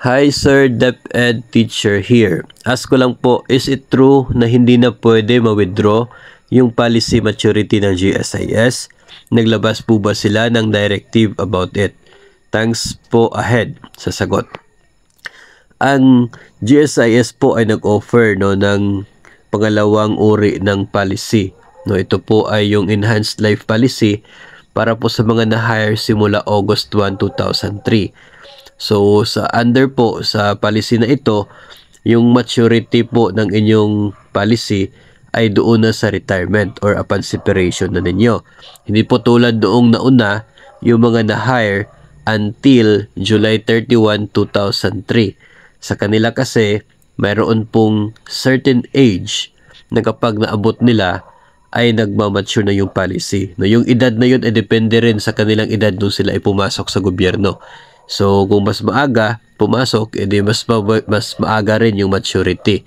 Hi Sir, DepEd teacher here. Ask ko lang po, is it true na hindi na pwede ma-withdraw yung policy maturity ng GSIS? Naglabas po ba sila ng directive about it? Thanks po ahead sa sagot. Ang GSIS po ay nag-offer ng pangalawang uri ng policy. Ito po ay yung Enhanced Life Policy para po sa mga na-hire simula August 1, 2003. So, sa policy na ito, yung maturity po ng inyong policy ay doon na sa retirement or upon separation na ninyo. Hindi po tulad doong nauna, yung mga na-hire until July 31, 2003. Sa kanila kasi, mayroon pong certain age na kapag naabot nila, ay nagmamature na yung policy. Yung edad na yun ay depende rin sa kanilang edad nung sila ay pumasok sa gobyerno. So, kung mas maaga pumasok, edi mas maaga rin yung maturity.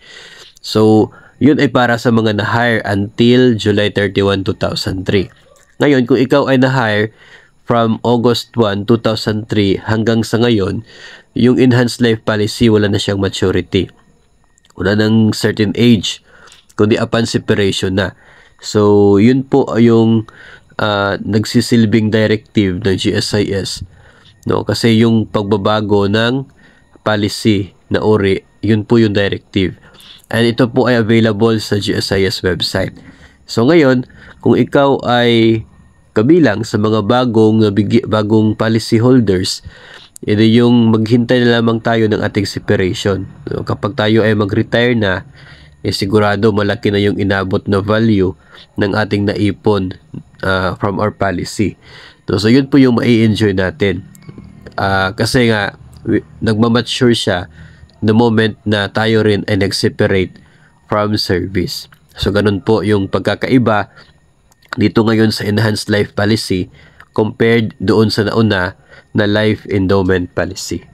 So, yun ay para sa mga na-hire until July 31, 2003. Ngayon, kung ikaw ay na-hire from August 1, 2003 hanggang sa ngayon, yung Enhanced Life Policy, wala na siyang maturity. Wala ng certain age, kundi upon separation na. So, yun po yung nagsisilbing directive ng GSIS. Kasi yung pagbabago ng policy na uri, yun po yung directive. And ito po ay available sa GSIS website. So ngayon, kung ikaw ay kabilang sa mga bagong policy holders, edi yung maghintay na lamang tayo ng ating separation. Kapag tayo ay mag-retire na, sigurado malaki na yung inabot na value ng ating naipon from our policy. So yun po yung mai-enjoy natin. Kasi nga nagmamature siya the moment na tayo rin ay nag-separate from service. So ganun po yung pagkakaiba dito ngayon sa Enhanced Life Policy compared doon sa nauna na Life Endowment Policy.